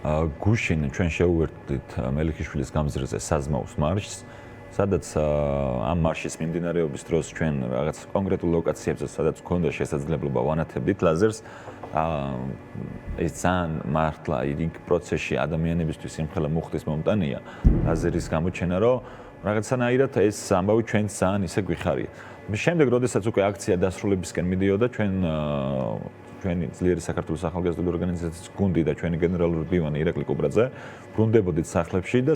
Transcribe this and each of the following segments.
გუშინ ჩვენ შევუერთდით მელიქიშვილის გამზირზე საზმაუს მარშს, სადაც ამ მარშის მიმდინარეობის დროს ჩვენ რაღაც კონკრეტულ ლოკაციებზე, სადაც გქონდა შესაძლებლობა ვანათებდით ლაზერს, ეს ძალიან მართლა იქ პროცესში ადამიანებისთვის იმხელა მუხტის მომტანია ლაზერის გამოჩენა, რომ რაღაცნაირად ეს ამბავი ჩვენს ძალიან ისე გვიხარია. შემდეგ, როდესაც უკვე აქცია დასრულებისკენ მიდიოდა, ჩვენი ძლიერი საქართველოს ახალგაზრდული ორგანიზაციის გუნდი და ჩვენი გენერალური მდივანი ირაკლი კუბრაძე ბრუნდებოდით სახლებში და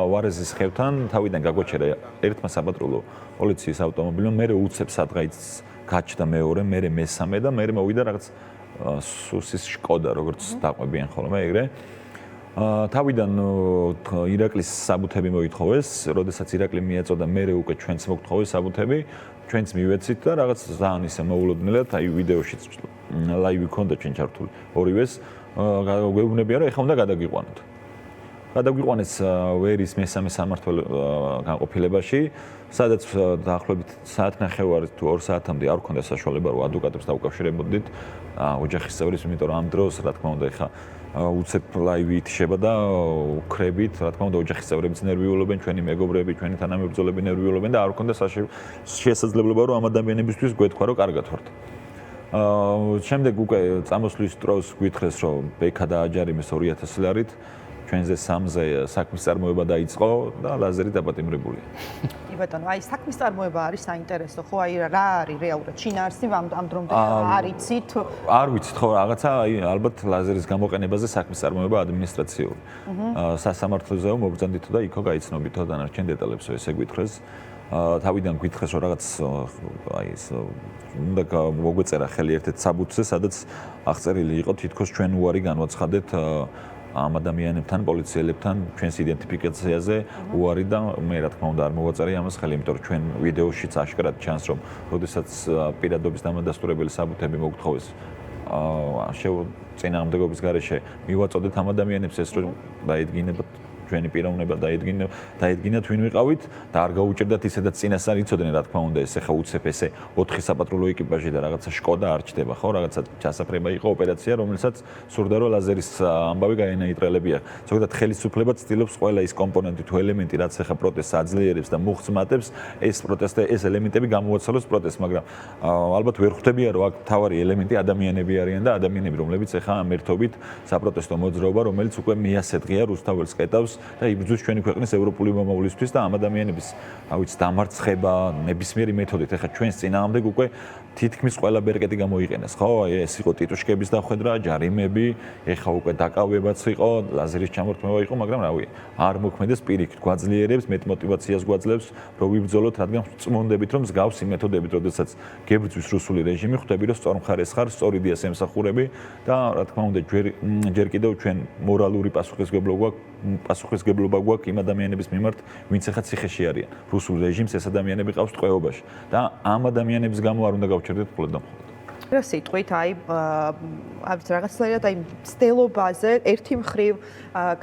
ვარეზის ხევთან თავიდან გაგვაჩერა ერთმა საპატრულო პოლიციის ავტომობილმა, მერე უცებ სადღაც გაჩნდა მეორე, მერე მესამე და მერე მოვიდა რაღაც სუსის შკოდა, როგორც დაყვებიან ხოლმე ეგრე. თავიდან ირაკლის საბუთები მოითხოვეს, როდესაც ირაკლი მიეწოდა, მერე უკვე ჩვენც მოგთხოვეს საბუთები, ჩვენც მივეცით და რაღაც ძალიან ისე მოულოდნელად, აი ვიდეოშიც ლაივი ქონდა ჩვენ ჩართული. ორივეს გვეუბნებიან, რომ ეხლა უნდა გადაგიყვანოთ. გადაგვიყვანეს ვერის მესამე სამმართველო განყოფილებაში, სადაც დაახლოებით საათნახევარი თუ 2 საათამდე არ ქონდა საშუალება, რომ ადვოკატებს დავუკავშირებოდით ოჯახის წევრებს, იმიტომ რომ ამ დროს, რა თქმა უნდა, ეხლა უცებ ლაივი ითიშება და უქრებით, რა თქმა უნდა, ოჯახის წევრებიც ნერვიულობენ, ჩვენი მეგობრები, ჩვენი თანამებრძოლები ნერვიულობენ და არ ქონდა შესაძლებლობა, რომ ამ ადამიანებისთვის გვეთქვა, რომ კარგად ვართ. შემდეგ უკვე წამოსვლის დროს გვითხრეს, რომ ბექა დააჯარიმეს 2000 ლარით, ჩვენზე 3-ზე საქმის წარმოება დაიწყო და ლაზერი დაპატიმრებულია. კი ბატონო, აი საქმის წარმოება არის საინტერესო, ხო? აი რა არის რეალურად? შინაარსი ამ დრომდე არ იცით? არ ვიცით, ხო, რაღაცა აი ალბათ ლაზერის გამოყენებაზე საქმის წარმოება ადმინისტრაციული. სასამართლოზეო მოგზანდითო და იქო გაიცნობითო დანარჩენ დეტალებსო ესე გვითხრეს. თავიდან გვითხრეს, რომ რაღაც აი ეს უნდა მოგვეწერა ხელი ერთ-ერთ საბუთზე, სადაც აღწერილი იყო თითქოს ჩვენ უარი განვაცხადეთ ამ ადამიანებთან, პოლიციელებთან ჩვენს იდენტიფიკაციაზე უარი და მე რა თქმა უნდა არ მოვაწარე ამას ხელი, იმიტომ რომ ჩვენ ვიდეოშიც აშკარად ჩანს, რომ როდესაც პირადობის დამადასტურებელი საბუთები მოგთხოვეს წინააღმდეგობის გარეშე მივაწოდეთ ამ ადამიანებს ეს რომ დაედგინებათ ჩვენი პიროვნება დაედგინათ ვინ ვიყავით და არ გაუჭირდათ ისედაც წინასწარ იცოდნენ რა თქმა უნდა ეს ახლა უცებ ესე 4 საპატრულო ეკიპაჟი და რაღაცა შკოდა არ ჩდება ხო რაღაცა ჩასაფრება იყო ოპერაცია რომელსაც სურდა რომ ლაზერის ამბავი გაენაიტრელებია ზოგადად ხელისუფლება ცდილობს ყველა ის კომპონენტი თუ ელემენტი რაც ახლა პროტესტს აძლიერებს და მუხწმატებს ეს ელემენტები გამოაცალოს პროტესტს მაგრამ ალბათ ვერ ხვდებია რომ აქ თავარი ელემენტი ადამიანები არიან და ადამიანები რომლებიც ახლა ამ ერთობით საპროტესტო მოძრაობა რომელიც უკვე მე-100 დღეა რუსთაველს კეტავს და იბრძვის ჩვენი ქვეყნის ევროპული მომავლისთვის და ამ ადამიანების, რა ვიცი, დამარცხება ნებისმიერი მეთოდით. ეხლა ჩვენს წინააღმდეგ უკვე თითქმის ყველა ბერკეტი გამოიყენეს, ხო? ეს იყო ტიტუშკების დახვედრა, ჯარიმები, ეხლა უკვე დაკავებაც იყო, ლაზერის ჩამორთმევა იყო, მაგრამ რავი, არ მოქმედეს პირიქით, გვაძლიერებს, მეტ მოტივაციას გვაძლევს, რომ ვიბრძოლოთ, რადგან წმონდებით, რომ მსგავსი მეთოდებით, როდესაც გებრძვის რუსული რეჟიმი, ხვდები, რომ სწორ მხარეს ხარ, სწორ იდეას ემსახურები და რა თქმა უნდა, ჯერ კიდევ ჩვენ მორალური პასუხისმგებლობა გვაქვს იმ ადამიანების მიმართ, ვინც ახლა ციხეში არიან. რუსულ რეჟიმს ეს ადამიანები ყავს ტყვეობაში და ამ ადამიანების გამო არ უნდა გავჩერდეთ მხოლოდ და მხოლოდ. რა სიტყვით, აი რაღაცნაირად აი მცდელობაზე ერთი მხრივ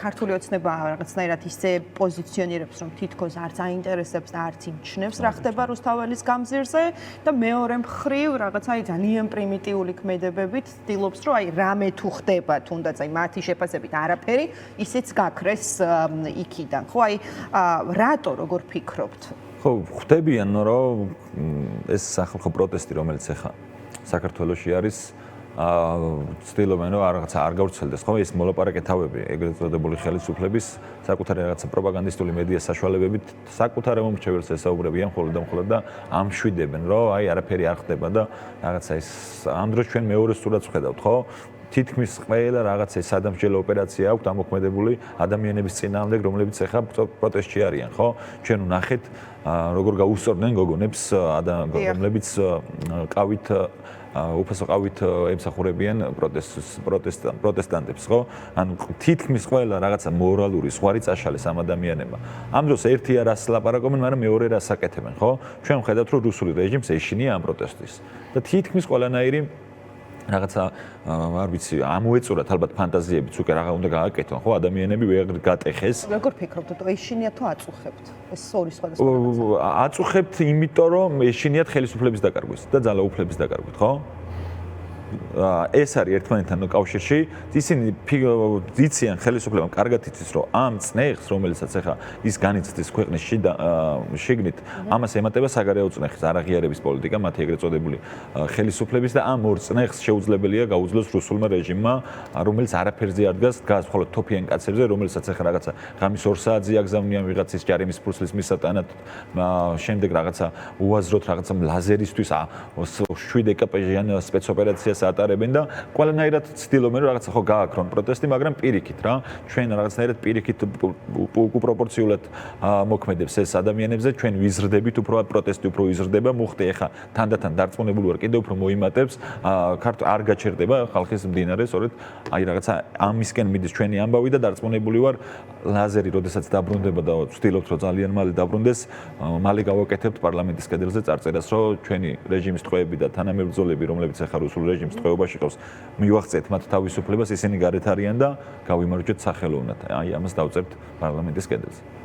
ქართული ოცნება რაღაცნაირად ისე პოზიციონირებს, რომ თითქოს არც აინტერესებს და არც იმჩნევს რა ხდება რუსთაველის გამზირზე და მეორე მხრივ რაღაც აი ძალიან პრიმიტიული ქმედებებით ცდილობს, რომ აი რამე თუ ხდება, თუნდაც აი მათი შეფასებით არაფერი, ისიც გაქრეს იქიდან. ხო, აი რატო როგორ ფიქრობთ? ხო, ხვდებიან, რომ ეს სახალხო პროტესტი, რომელიც ახლა საქართველოში არის ცდილობენ რომ რაღაცა არ გავრცელდეს ხო ეს მოლაპარაკეთავები ეგრეთ წოდებული ხელისუფლების საკუთარი რაღაცა პროპაგანდისტული მედია საშუალებებით საკუთარ მომრჩეველს ესაუბრებიან მხოლოდ და მხოლოდ და ამშვიდებენ რომ აი არაფერი არ ხდება და რაღაცა ეს ამ დროს ჩვენ მეორე სურათს ვხედავთ ხო თითქმის ყველა რაღაცა სადამსჯელო ოპერაცია აქვს ამოქმედებული ადამიანების წინააღმდეგ რომლებიც ახლა პროტესტში არიან ხო ჩვენ ვნახეთ როგორ გაუსწორდნენ გოგონებს რომლებიც ყავით უფასო ყავით ემსახურებიან პროტესტანტებს ხო? ანუ თითქმის ყველა რაღაცა მორალური ზღვარი წაშალეს ამ ადამიანებმა. ამ დროს ერთი არას ლაპარაკობენ, მაგრამ მეორე რას აკეთებენ, ხო? ჩვენ ვხედავთ, რომ რუსული რეჟიმს ეშინია ამ პროტესტის. და თითქმის ყველანაირი რაღაცა არ ვიცი, ამოეწურათ ალბათ ფანტაზიებიც უკვე რაღა უნდა გააკეთონ, ხო? ადამიანები ვერ გატეხეს. როგორ ფიქრობთ, თუ ეშინია თუ აწუხებთ? ეს ორი სხვადასხვა. აწუხებთ, იმიტომ რომ ეშინიათ ხელისუფლების დაკარგვას და ძალაუფლების დაკარგვით, ხო? ეს არის ერთმანეთთან კავშირში, ისინი იციან ხელისუფლებამ კარგად იცის, რომ ამ წნეხს, რომელსაც ახლა ის განიცდის ქვეყნის შიგნით, ამას ემატება საგარეო წნეხის არაღიარების პოლიტიკა, მათი ეგრეთ წოდებული ხელისუფლების და ამ ორ წნეხს შეუძლებელია გაუძლოს რუსულმა რეჟიმმა, რომელიც არაფერზე არ დგას, დგას მხოლოდ თოფიან კაცებზე, რომელსაც ახლა რაღაცა ღამის 2 საათზე აგზავნიან ვიღაცის ჯარიმის ფურსლის მისატანად, შემდეგ რაღაცა უაზროდ რაღაცა ლაზერისთვის 7 ეკპჟიან სპეცოპერაციას ატარებენ და ყველანაირად ცდილობენ რომ რაღაცა ხო გააქრონ პროტესტი, მაგრამ პირიქით რა, ჩვენ რაღაცნაირად პირიქით უპროპორციულად მოქმედებს ეს ადამიანებზე, ჩვენ ვიზრდებით, უფრო პროტესტი უფრო იზრდება, მუხტი ახლა თანდათან დარწმუნებული ვარ, კიდევ უფრო მოიმატებს, არ გაჩერდება ხალხის მდინარე, სწორედ აი რაღაცა ამისკენ მიდის ჩვენი ამბავი და დარწმუნებული ვარ, ლაზერი როდესაც დაბრუნდება და ვცდილობთ რომ ძალიან მალე დაბრუნდეს, მალე გავაკეთებთ პარლამენტის კედელზე წარწერას, რომ ჩვენი რეჟიმის ტყვეები და თანამებრძოლები, რომლებიც ახლა რუსულ რეჟიმს ტყვეობაში ყავს, მივახცეთ მათ თავისუფლებას, ისინი გარეთ არიან და გავიმარჯვეთ სახელოვნად. აი ამას დავწერთ პარლამენტის კედელზე.